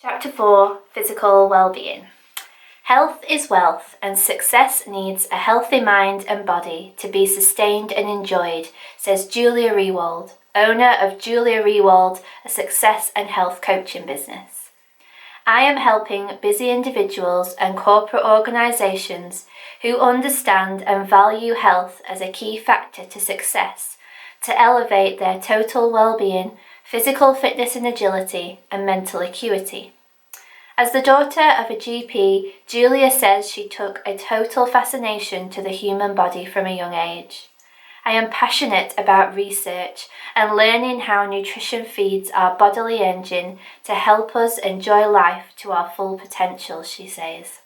Chapter 4, Physical Wellbeing. Health is wealth, and success needs a healthy mind and body to be sustained and enjoyed, says Julia Rewald, owner of Julia Rewald, a success and health coaching business. I am helping busy individuals and corporate organisations who understand and value health as a key factor to success to elevate their total well-being, physical fitness and agility, and mental acuity. As the daughter of a GP, Julia says she took a total fascination to the human body from a young age. I am passionate about research and learning how nutrition feeds our bodily engine to help us enjoy life to our full potential, she says.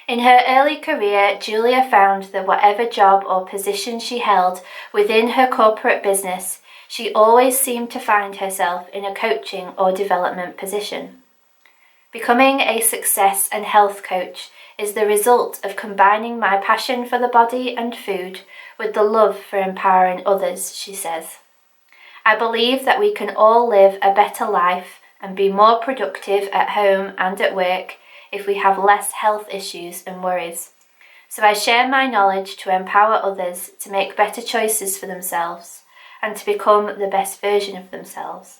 In her early career, Julia found that whatever job or position she held within her corporate business, she always seemed to find herself in a coaching or development position. Becoming a success and health coach is the result of combining my passion for the body and food with the love for empowering others, she says. I believe that we can all live a better life and be more productive at home and at work if we have less health issues and worries. So I share my knowledge to empower others to make better choices for themselves and to become the best version of themselves.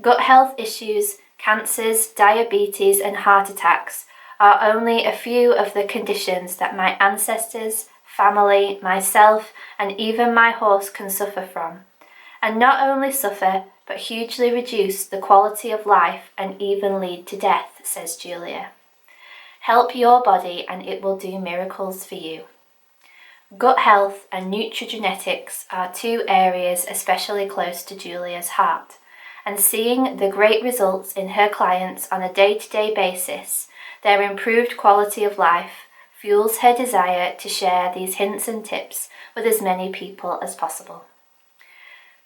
Gut health issues, cancers, diabetes and heart attacks are only a few of the conditions that my ancestors, family, myself and even my horse can suffer from, and not only suffer but hugely reduce the quality of life and even lead to death, says Julia. Help your body and it will do miracles for you. Gut health and nutrigenetics are two areas especially close to Julia's heart, and seeing the great results in her clients on a day-to-day basis, their improved quality of life, fuels her desire to share these hints and tips with as many people as possible.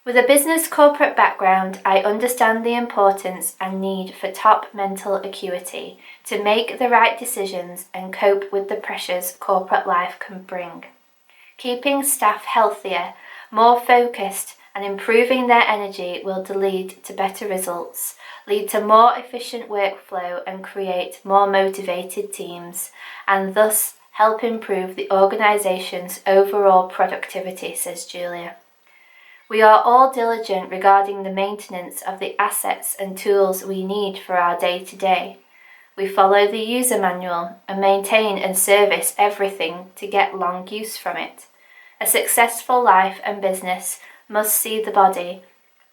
With a business corporate background, I understand the importance and need for top mental acuity to make the right decisions and cope with the pressures corporate life can bring. Keeping staff healthier, more focused, and improving their energy will lead to better results, lead to more efficient workflow and create more motivated teams, and thus help improve the organisation's overall productivity, says Julia. We are all diligent regarding the maintenance of the assets and tools we need for our day-to-day. We follow the user manual and maintain and service everything to get long use from it. A successful life and business must see the body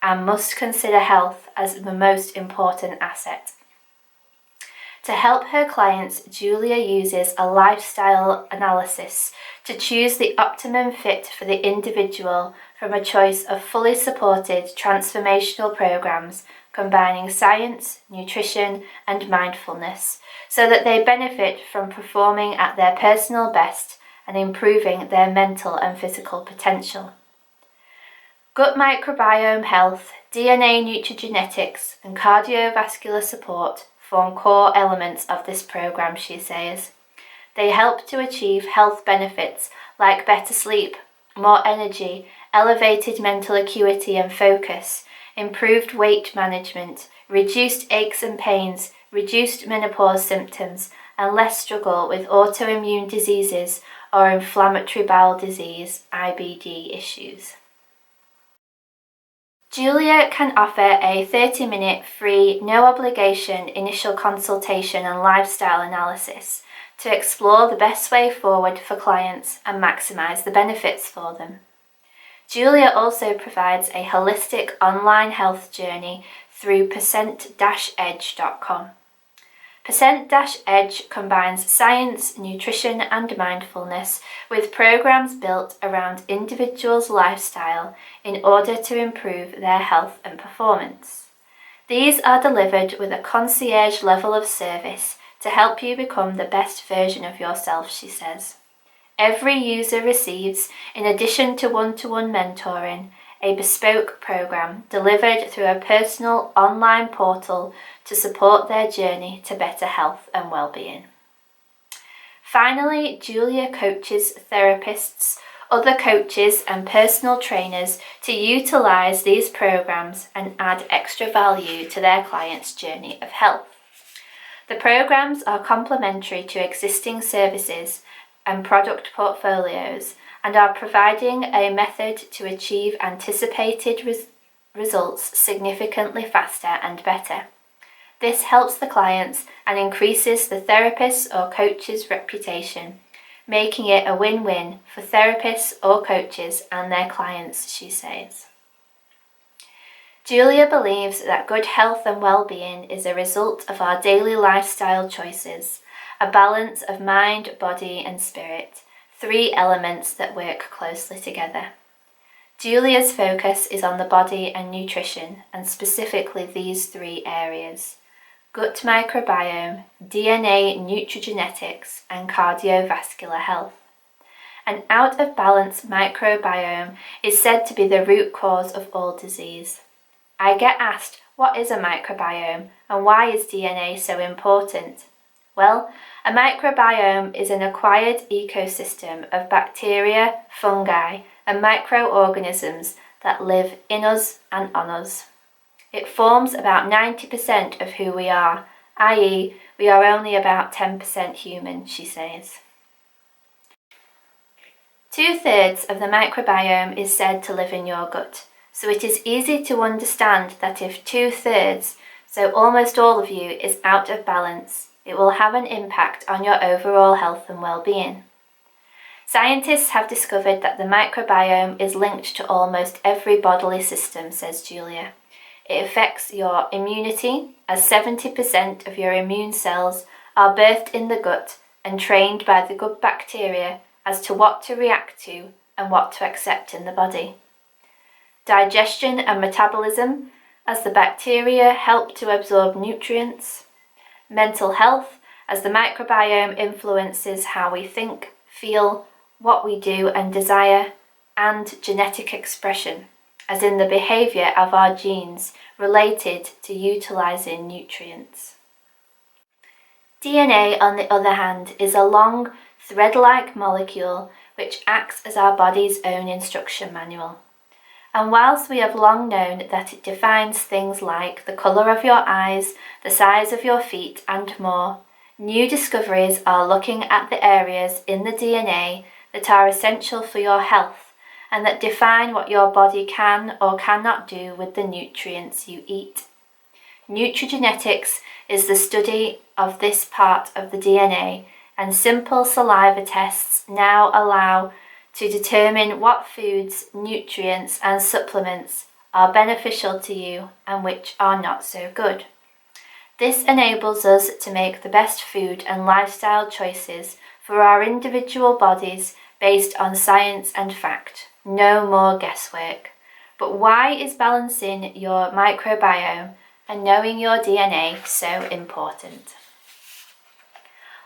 and must consider health as the most important asset. To help her clients, Julia uses a lifestyle analysis to choose the optimum fit for the individual from a choice of fully supported transformational programs combining science, nutrition, and mindfulness so that they benefit from performing at their personal best and improving their mental and physical potential. Gut microbiome health, DNA nutrigenetics, and cardiovascular support form core elements of this program, she says. They help to achieve health benefits like better sleep, more energy, elevated mental acuity and focus, improved weight management, reduced aches and pains, reduced menopause symptoms, and less struggle with autoimmune diseases or inflammatory bowel disease, IBD issues. Julia can offer a 30-minute free, no-obligation initial consultation and lifestyle analysis to explore the best way forward for clients and maximise the benefits for them. Julia also provides a holistic online health journey through percent-edge.com. Percent-Edge combines science, nutrition and mindfulness with programs built around individuals' lifestyle in order to improve their health and performance. These are delivered with a concierge level of service to help you become the best version of yourself, she says. Every user receives, in addition to one-to-one mentoring, a bespoke program delivered through a personal online portal to support their journey to better health and well-being. Finally, Julia coaches therapists, other coaches and personal trainers to utilise these programmes and add extra value to their clients' journey of health. The programmes are complementary to existing services and product portfolios and are providing a method to achieve anticipated results significantly faster and better. This helps the clients and increases the therapist's or coach's reputation, making it a win-win for therapists or coaches and their clients, she says. Julia believes that good health and well-being is a result of our daily lifestyle choices, a balance of mind, body and spirit, three elements that work closely together. Julia's focus is on the body and nutrition, and specifically these three areas: gut microbiome, DNA nutrigenetics, and cardiovascular health. An out-of-balance microbiome is said to be the root cause of all disease. I get asked, what is a microbiome and why is DNA so important? Well, a microbiome is an acquired ecosystem of bacteria, fungi, and microorganisms that live in us and on us. It forms about 90% of who we are, i.e., we are only about 10% human, she says. 2/3 of the microbiome is said to live in your gut, so it is easy to understand that if 2/3, so almost all of you, is out of balance, it will have an impact on your overall health and well-being. Scientists have discovered that the microbiome is linked to almost every bodily system, says Julia. It affects your immunity, as 70% of your immune cells are birthed in the gut and trained by the good bacteria as to what to react to and what to accept in the body. Digestion and metabolism, as the bacteria help to absorb nutrients. Mental health, as the microbiome influences how we think, feel, what we do and desire. And genetic expression, as in the behaviour of our genes related to utilising nutrients. DNA, on the other hand, is a long, thread-like molecule which acts as our body's own instruction manual. And whilst we have long known that it defines things like the colour of your eyes, the size of your feet and more, new discoveries are looking at the areas in the DNA that are essential for your health and that define what your body can or cannot do with the nutrients you eat. Nutrigenetics is the study of this part of the DNA, and simple saliva tests now allow to determine what foods, nutrients and supplements are beneficial to you and which are not so good. This enables us to make the best food and lifestyle choices for our individual bodies based on science and fact. No more guesswork. But why is balancing your microbiome and knowing your DNA so important?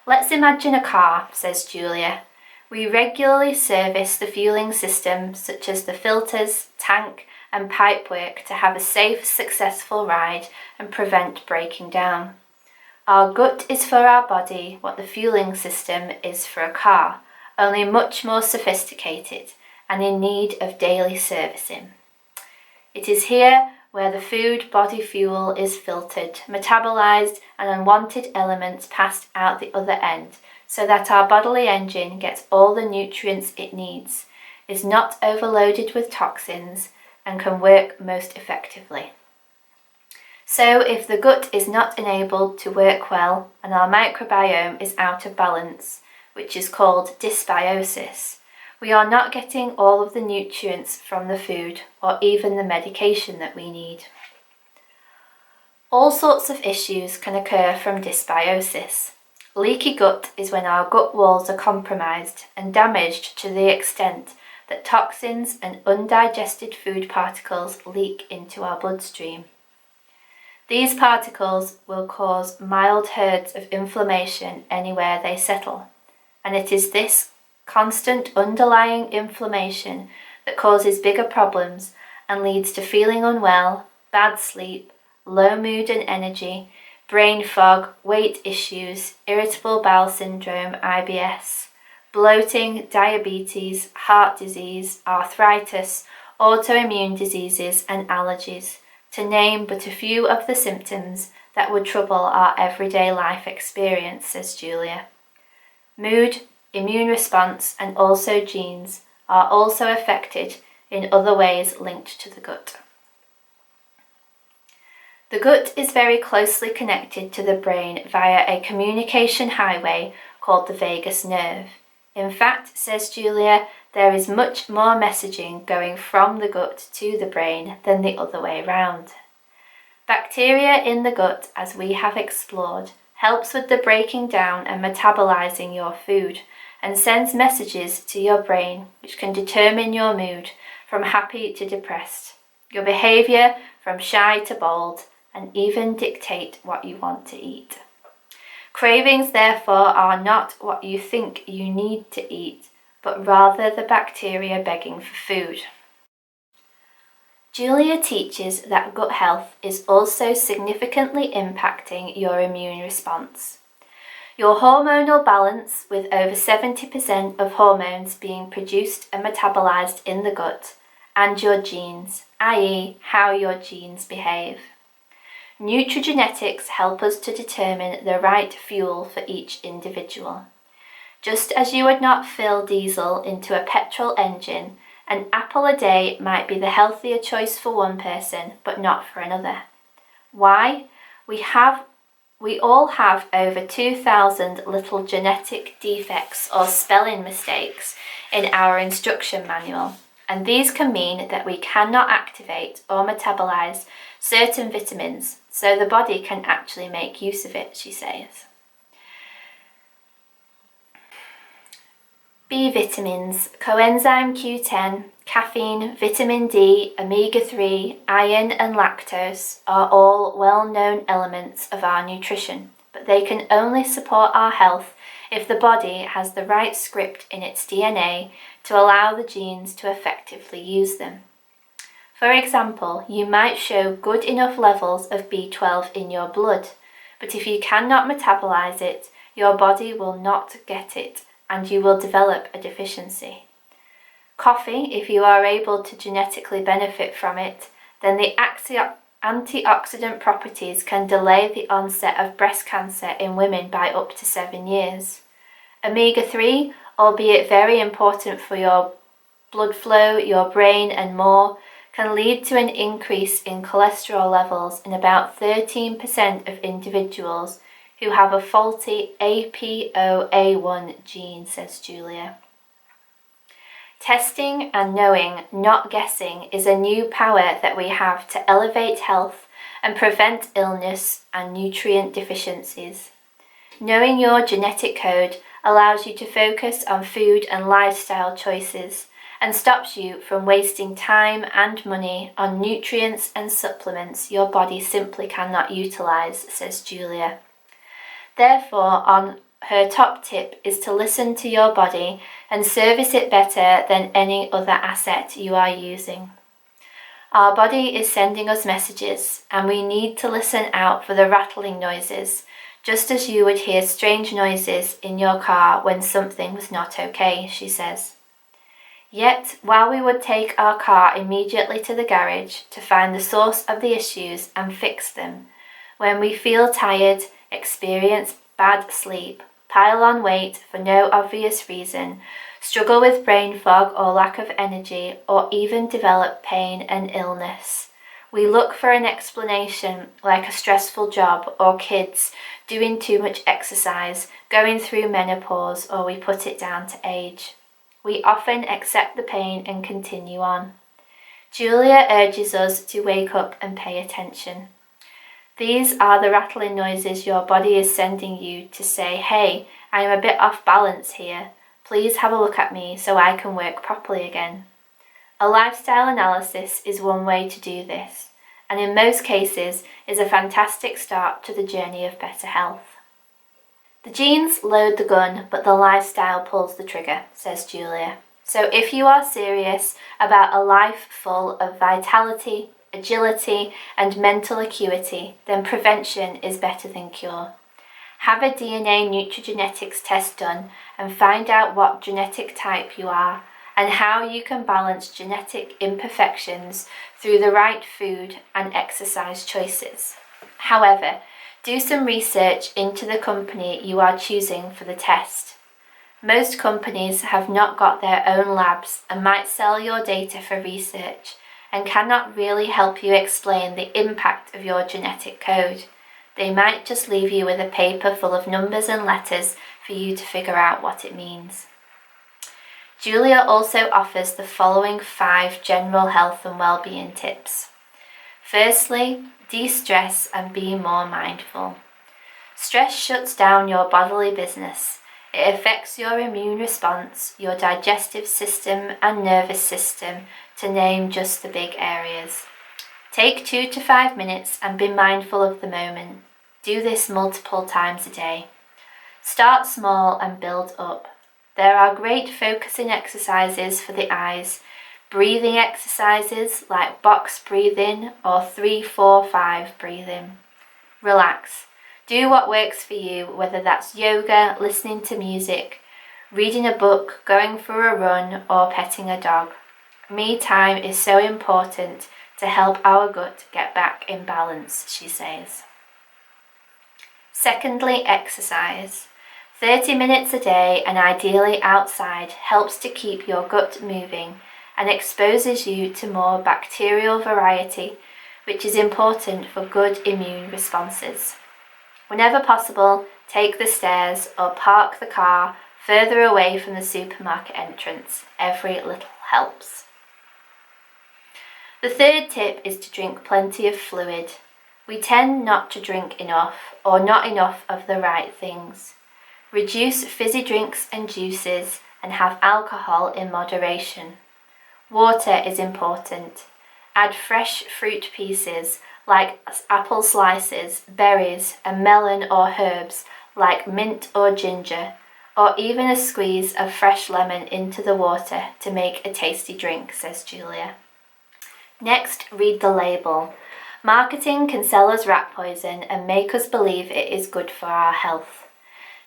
Let's imagine a car, says Julia. We regularly service the fueling system, such as the filters, tank and pipework, to have a safe, successful ride and prevent breaking down. Our gut is for our body what the fueling system is for a car, only much more sophisticated and in need of daily servicing. It is here where the food body fuel is filtered, metabolized, and unwanted elements passed out the other end, so that our bodily engine gets all the nutrients it needs, is not overloaded with toxins, and can work most effectively. So if the gut is not enabled to work well and our microbiome is out of balance, which is called dysbiosis, we are not getting all of the nutrients from the food or even the medication that we need. All sorts of issues can occur from dysbiosis. Leaky gut is when our gut walls are compromised and damaged to the extent that toxins and undigested food particles leak into our bloodstream. These particles will cause mild herds of inflammation anywhere they settle, and it is this constant underlying inflammation that causes bigger problems and leads to feeling unwell, bad sleep, low mood and energy, brain fog, weight issues, irritable bowel syndrome, IBS, bloating, diabetes, heart disease, arthritis, autoimmune diseases and allergies, to name but a few of the symptoms that would trouble our everyday life experience, says Julia. Mood, immune response and also genes are also affected in other ways linked to the gut. The gut is very closely connected to the brain via a communication highway called the vagus nerve. In fact, says Julia, there is much more messaging going from the gut to the brain than the other way round. Bacteria in the gut, as we have explored, helps with the breaking down and metabolizing your food and sends messages to your brain which can determine your mood from happy to depressed, your behavior from shy to bold, and even dictate what you want to eat. Cravings, therefore, are not what you think you need to eat, but rather the bacteria begging for food. Julia teaches that gut health is also significantly impacting your immune response. Your hormonal balance, with over 70% of hormones being produced and metabolized in the gut, and your genes, i.e., how your genes behave. Nutrigenetics help us to determine the right fuel for each individual. Just as you would not fill diesel into a petrol engine, an apple a day might be the healthier choice for one person, but not for another. Why? We all have over 2,000 little genetic defects or spelling mistakes in our instruction manual, and these can mean that we cannot activate or metabolize certain vitamins, so the body can actually make use of it, she says. B vitamins, coenzyme Q10, caffeine, vitamin D, omega-3, iron and lactose are all well-known elements of our nutrition, but they can only support our health if the body has the right script in its DNA to allow the genes to effectively use them. For example, you might show good enough levels of B12 in your blood, but if you cannot metabolize it, your body will not get it and you will develop a deficiency. Coffee, if you are able to genetically benefit from it, then the antioxidant properties can delay the onset of breast cancer in women by up to 7 years. Omega-3, albeit very important for your blood flow, your brain and more, can lead to an increase in cholesterol levels in about 13% of individuals who have a faulty APOA1 gene, says Julia. Testing and knowing, not guessing, is a new power that we have to elevate health and prevent illness and nutrient deficiencies. Knowing your genetic code allows you to focus on food and lifestyle choices and stops you from wasting time and money on nutrients and supplements your body simply cannot utilize, says Julia. Therefore, her top tip is to listen to your body and service it better than any other asset you are using. Our body is sending us messages, and we need to listen out for the rattling noises, just as you would hear strange noises in your car when something was not okay, she says. Yet, while we would take our car immediately to the garage to find the source of the issues and fix them, when we feel tired, experience bad sleep, pile on weight for no obvious reason, struggle with brain fog or lack of energy, or even develop pain and illness, we look for an explanation like a stressful job or kids, doing too much exercise, going through menopause, or we put it down to age. We often accept the pain and continue on. Julia urges us to wake up and pay attention. These are the rattling noises your body is sending you to say, hey, I am a bit off balance here. Please have a look at me so I can work properly again. A lifestyle analysis is one way to do this, and in most cases is a fantastic start to the journey of better health. The genes load the gun, but the lifestyle pulls the trigger, says Julia. So if you are serious about a life full of vitality, agility, and mental acuity, then prevention is better than cure. Have a DNA nutrigenetics test done and find out what genetic type you are and how you can balance genetic imperfections through the right food and exercise choices. However, do some research into the company you are choosing for the test. Most companies have not got their own labs and might sell your data for research and cannot really help you explain the impact of your genetic code. They might just leave you with a paper full of numbers and letters for you to figure out what it means. Julia also offers the following 5 general health and well-being tips. Firstly, de-stress and be more mindful. Stress shuts down your bodily business. It affects your immune response, your digestive system and nervous system, to name just the big areas. Take 2 to 5 minutes and be mindful of the moment. Do this multiple times a day. Start small and build up. There are great focusing exercises for the eyes, breathing exercises like box breathing or 3-4-5 breathing. Relax. Do what works for you, whether that's yoga, listening to music, reading a book, going for a run, or petting a dog. Me time is so important to help our gut get back in balance, she says. Secondly, exercise. 30 minutes a day and ideally outside helps to keep your gut moving and exposes you to more bacterial variety, which is important for good immune responses. Whenever possible, take the stairs or park the car further away from the supermarket entrance. Every little helps. The third tip is to drink plenty of fluid. We tend not to drink enough or not enough of the right things. Reduce fizzy drinks and juices and have alcohol in moderation. Water is important. Add fresh fruit pieces like apple slices, berries, and melon or herbs like mint or ginger, or even a squeeze of fresh lemon into the water to make a tasty drink, says Julia. Next, read the label. Marketing can sell us rat poison and make us believe it is good for our health.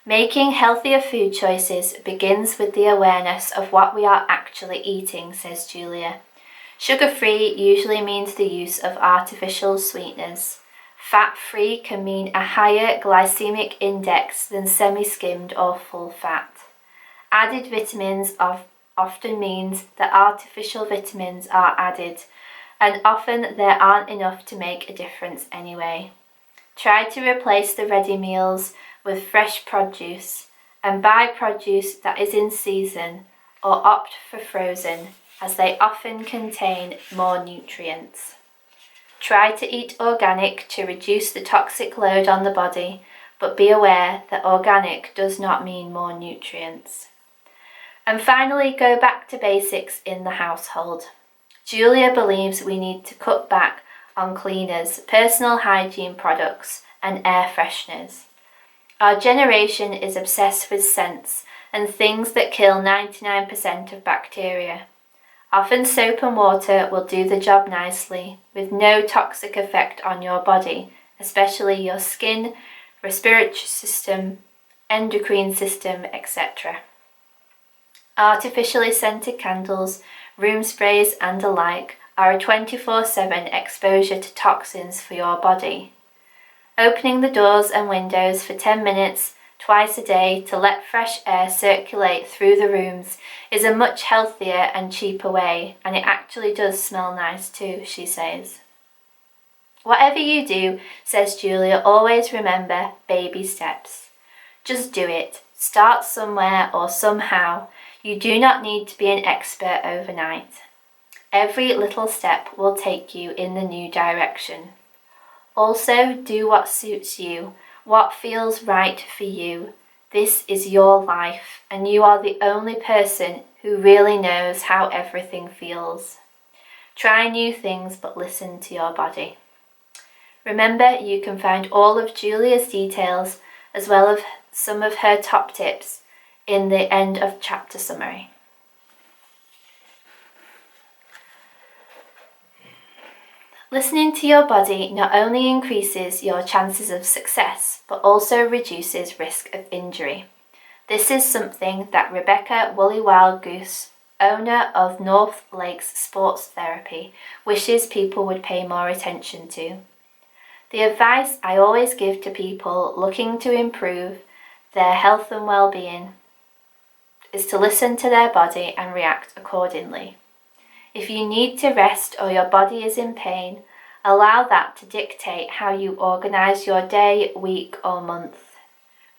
Making healthier food choices begins with the awareness of what we are actually eating, says Julia. Sugar-free usually means the use of artificial sweeteners. Fat-free can mean a higher glycemic index than semi-skimmed or full fat. Added vitamins often means that artificial vitamins are added, and often there aren't enough to make a difference anyway. Try to replace the ready meals with fresh produce and buy produce that is in season or opt for frozen, as they often contain more nutrients. Try to eat organic to reduce the toxic load on the body, but be aware that organic does not mean more nutrients. And finally, go back to basics in the household. Julia believes we need to cut back on cleaners, personal hygiene products, and air fresheners. Our generation is obsessed with scents and things that kill 99% of bacteria. Often soap and water will do the job nicely, with no toxic effect on your body, especially your skin, respiratory system, endocrine system, etc. Artificially scented candles, room sprays and the like are a 24/7 exposure to toxins for your body. Opening the doors and windows for 10 minutes twice a day to let fresh air circulate through the rooms is a much healthier and cheaper way, and it actually does smell nice too, she says. Whatever you do, says Julia, always remember baby steps. Just do it. Start somewhere or somehow. You do not need to be an expert overnight. Every little step will take you in the new direction. Also, do what suits you, what feels right for you. This is your life, and you are the only person who really knows how everything feels. Try new things, but listen to your body. Remember, you can find all of Julia's details, as well as some of her top tips, in the end of chapter summary. Listening to your body not only increases your chances of success, but also reduces risk of injury. This is something that Rebecca Woolly Wild Goose, owner of North Lakes Sports Therapy, wishes people would pay more attention to. The advice I always give to people looking to improve their health and well-being is to listen to their body and react accordingly. If you need to rest or your body is in pain, allow that to dictate how you organise your day, week or month.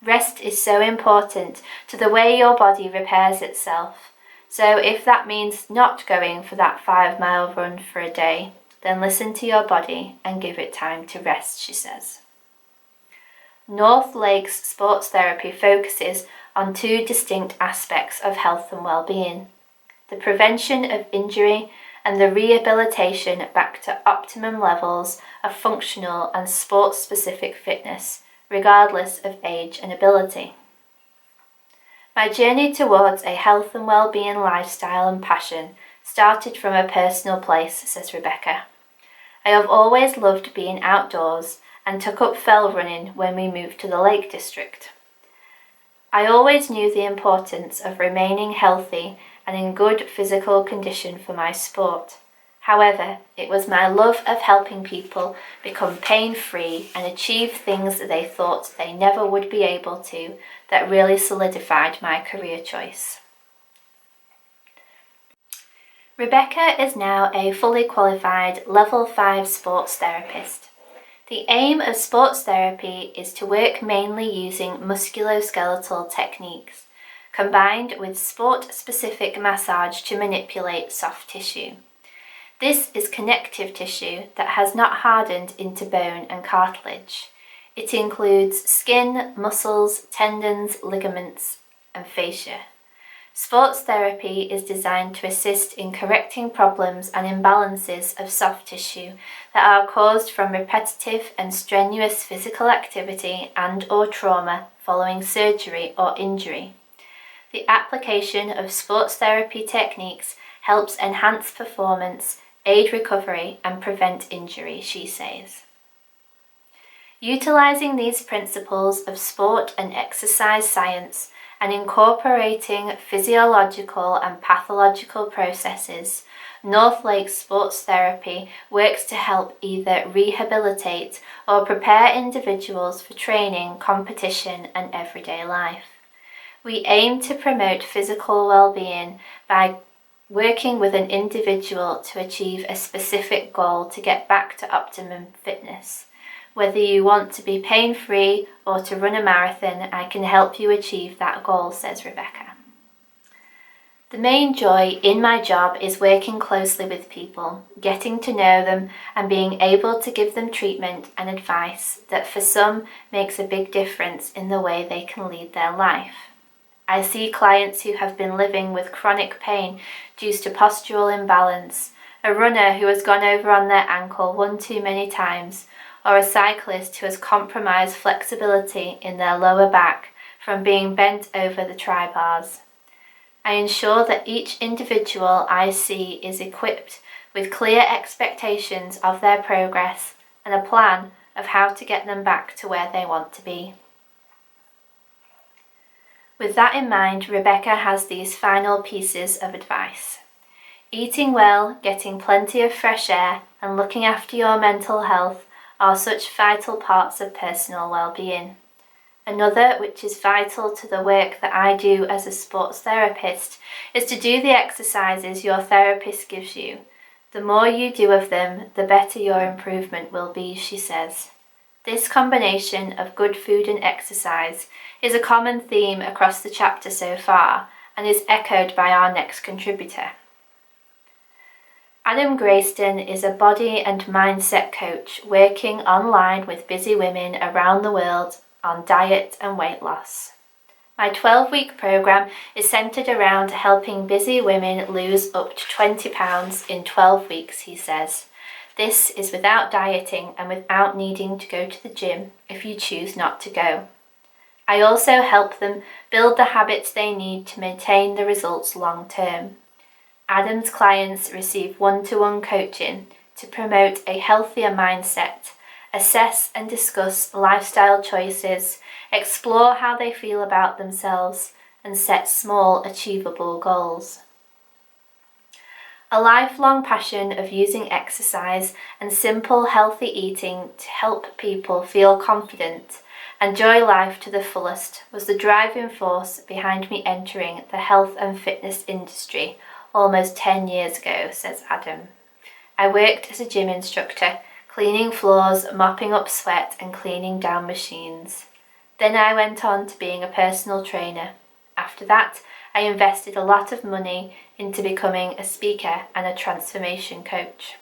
Rest is so important to the way your body repairs itself. So if that means not going for that 5-mile run for a day, then listen to your body and give it time to rest, she says. North Lakes Sports Therapy focuses on 2 distinct aspects of health and well-being: the prevention of injury and the rehabilitation back to optimum levels of functional and sport-specific fitness, regardless of age and ability. My journey towards a health and well-being lifestyle and passion started from a personal place, says Rebecca. I have always loved being outdoors and took up fell running when we moved to the Lake District. I always knew the importance of remaining healthy and in good physical condition for my sport. However, it was my love of helping people become pain-free and achieve things that they thought they never would be able to that really solidified my career choice. Rebecca is now a fully qualified Level 5 sports therapist. The aim of sports therapy is to work mainly using musculoskeletal techniques, combined with sport-specific massage to manipulate soft tissue. This is connective tissue that has not hardened into bone and cartilage. It includes skin, muscles, tendons, ligaments, and fascia. Sports therapy is designed to assist in correcting problems and imbalances of soft tissue that are caused from repetitive and strenuous physical activity and/or trauma following surgery or injury. The application of sports therapy techniques helps enhance performance, aid recovery, and prevent injury, she says. Utilizing these principles of sport and exercise science and incorporating physiological and pathological processes, North Lakes Sports Therapy works to help either rehabilitate or prepare individuals for training, competition, and everyday life. We aim to promote physical well-being by working with an individual to achieve a specific goal to get back to optimum fitness. Whether you want to be pain-free or to run a marathon, I can help you achieve that goal, says Rebecca. The main joy in my job is working closely with people, getting to know them and being able to give them treatment and advice that for some makes a big difference in the way they can lead their life. I see clients who have been living with chronic pain due to postural imbalance, a runner who has gone over on their ankle one too many times, or a cyclist who has compromised flexibility in their lower back from being bent over the tri-bars. I ensure that each individual I see is equipped with clear expectations of their progress and a plan of how to get them back to where they want to be. With that in mind, Rebecca has these final pieces of advice. Eating well, getting plenty of fresh air, and looking after your mental health are such vital parts of personal well-being. Another, which is vital to the work that I do as a sports therapist, is to do the exercises your therapist gives you. The more you do of them, the better your improvement will be, she says. This combination of good food and exercise is a common theme across the chapter so far and is echoed by our next contributor. Adam Grayston is a body and mindset coach working online with busy women around the world on diet and weight loss. My 12-week programme is centred around helping busy women lose up to 20 pounds in 12 weeks, he says. This is without dieting and without needing to go to the gym if you choose not to go. I also help them build the habits they need to maintain the results long term. Adam's clients receive one-to-one coaching, to promote a healthier mindset, assess and discuss lifestyle choices, explore how they feel about themselves, and set small, achievable goals. A lifelong passion of using exercise and simple, healthy eating to help people feel confident and enjoy life to the fullest was the driving force behind me entering the health and fitness industry almost 10 years ago, says Adam. I worked as a gym instructor, cleaning floors, mopping up sweat and cleaning down machines. Then I went on to being a personal trainer. After that, I invested a lot of money into becoming a speaker and a transformation coach.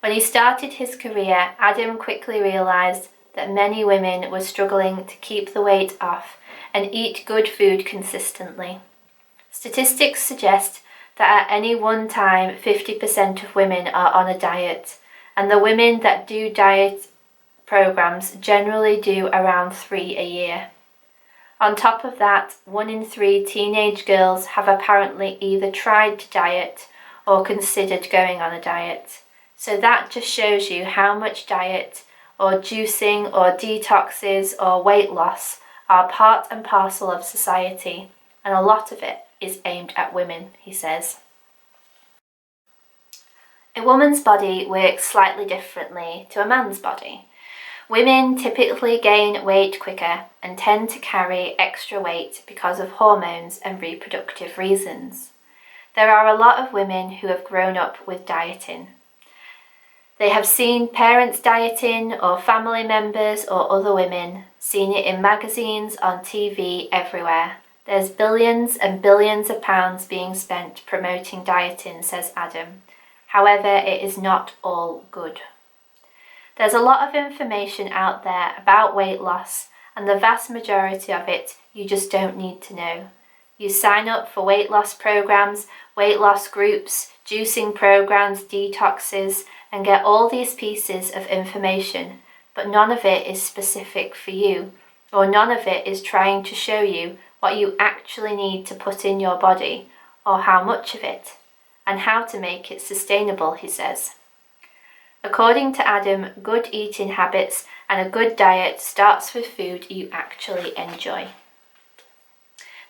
When he started his career, Adam quickly realised that many women were struggling to keep the weight off and eat good food consistently. Statistics suggest that at any one time 50% of women are on a diet, and the women that do diet programs generally do around 3 a year. On top of that, 1 in 3 teenage girls have apparently either tried to diet or considered going on a diet. So that just shows you how much diet or juicing or detoxes or weight loss are part and parcel of society, and a lot of it is aimed at women, he says. A woman's body works slightly differently to a man's body. Women typically gain weight quicker and tend to carry extra weight because of hormones and reproductive reasons. There are a lot of women who have grown up with dieting. They have seen parents dieting or family members or other women, seen it in magazines, on TV, everywhere. There's billions and billions of pounds being spent promoting dieting, says Adam. However, it is not all good. There's a lot of information out there about weight loss, and the vast majority of it you just don't need to know. You sign up for weight loss programs, weight loss groups, juicing programs, detoxes, and get all these pieces of information, but none of it is specific for you, or none of it is trying to show you what you actually need to put in your body, or how much of it, and how to make it sustainable, he says. According to Adam, good eating habits and a good diet starts with food you actually enjoy.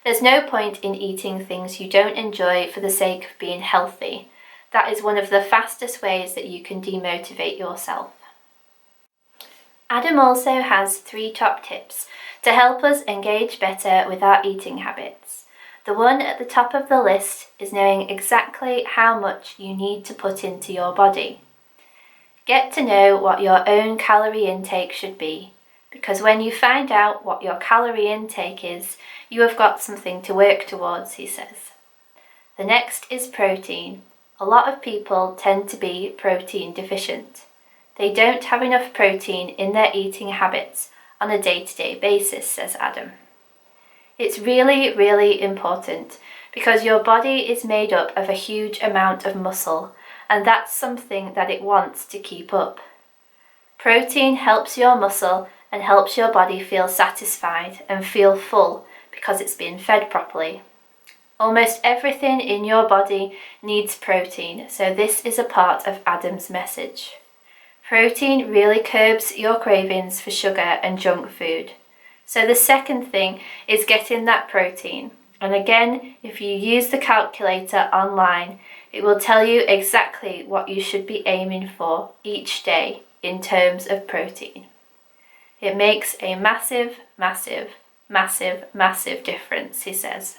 There's no point in eating things you don't enjoy for the sake of being healthy. That is one of the fastest ways that you can demotivate yourself. Adam also has 3 top tips to help us engage better with our eating habits. The one at the top of the list is knowing exactly how much you need to put into your body. Get to know what your own calorie intake should be, because when you find out what your calorie intake is, you have got something to work towards, he says. The next is protein. A lot of people tend to be protein deficient. They don't have enough protein in their eating habits on a day-to-day basis, says Adam. It's really, really important because your body is made up of a huge amount of muscle, and that's something that it wants to keep up. Protein helps your muscle and helps your body feel satisfied and feel full because it's been fed properly. Almost everything in your body needs protein, so this is a part of Adam's message. Protein really curbs your cravings for sugar and junk food. So the second thing is getting that protein. And again, if you use the calculator online, it will tell you exactly what you should be aiming for each day in terms of protein. It makes a massive, massive, massive, massive difference, he says.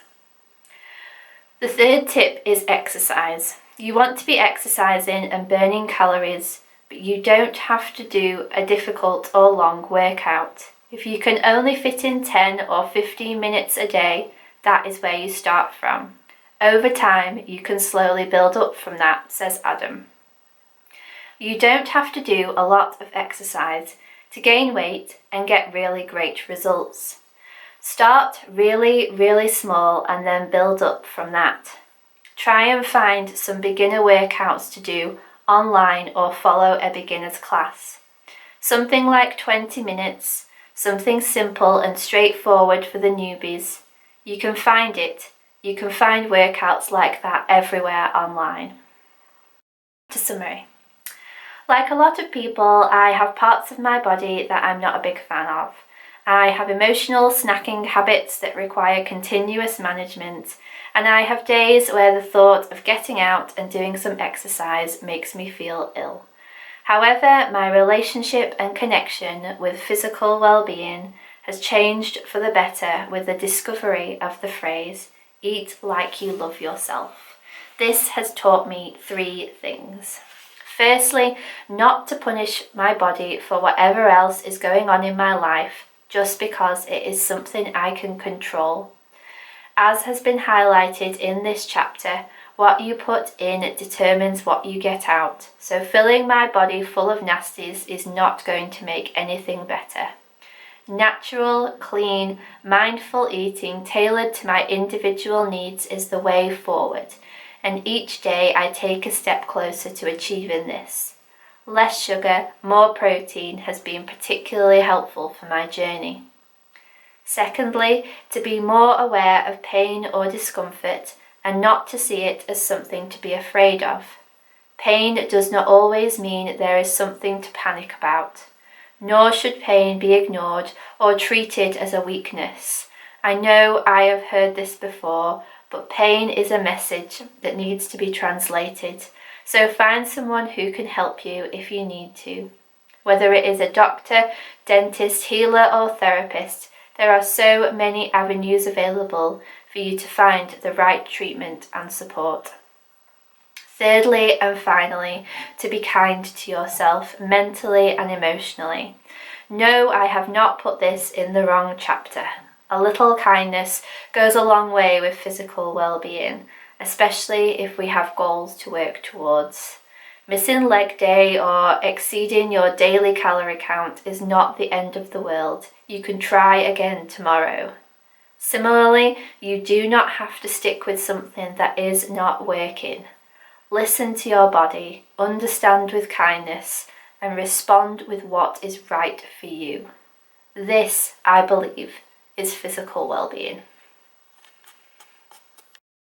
The third tip is exercise. You want to be exercising and burning calories, but you don't have to do a difficult or long workout. If you can only fit in 10 or 15 minutes a day, that is where you start from. Over time, you can slowly build up from that, says Adam. You don't have to do a lot of exercise to gain weight and get really great results. Start really, really small and then build up from that. Try and find some beginner workouts to do online or follow a beginner's class. Something like 20 minutes, something simple and straightforward for the newbies. You can find it. You can find workouts like that everywhere online. To summary. Like a lot of people, I have parts of my body that I'm not a big fan of. I have emotional snacking habits that require continuous management, and I have days where the thought of getting out and doing some exercise makes me feel ill. However, my relationship and connection with physical well-being has changed for the better with the discovery of the phrase, "Eat like you love yourself." This has taught me 3 things. Firstly, not to punish my body for whatever else is going on in my life just because it is something I can control. As has been highlighted in this chapter, what you put in determines what you get out, so filling my body full of nasties is not going to make anything better. Natural, clean, mindful eating tailored to my individual needs is the way forward, and each day I take a step closer to achieving this. Less sugar, more protein has been particularly helpful for my journey. Secondly, to be more aware of pain or discomfort and not to see it as something to be afraid of. Pain does not always mean there is something to panic about, nor should pain be ignored or treated as a weakness. I know I have heard this before, but pain is a message that needs to be translated, so find someone who can help you if you need to. Whether it is a doctor, dentist, healer or therapist, there are so many avenues available for you to find the right treatment and support. Thirdly and finally, to be kind to yourself mentally and emotionally. No, I have not put this in the wrong chapter. A little kindness goes a long way with physical well-being, especially if we have goals to work towards. Missing leg day or exceeding your daily calorie count is not the end of the world. You can try again tomorrow. Similarly, you do not have to stick with something that is not working. Listen to your body, understand with kindness, and respond with what is right for you. This, I believe, is physical well-being.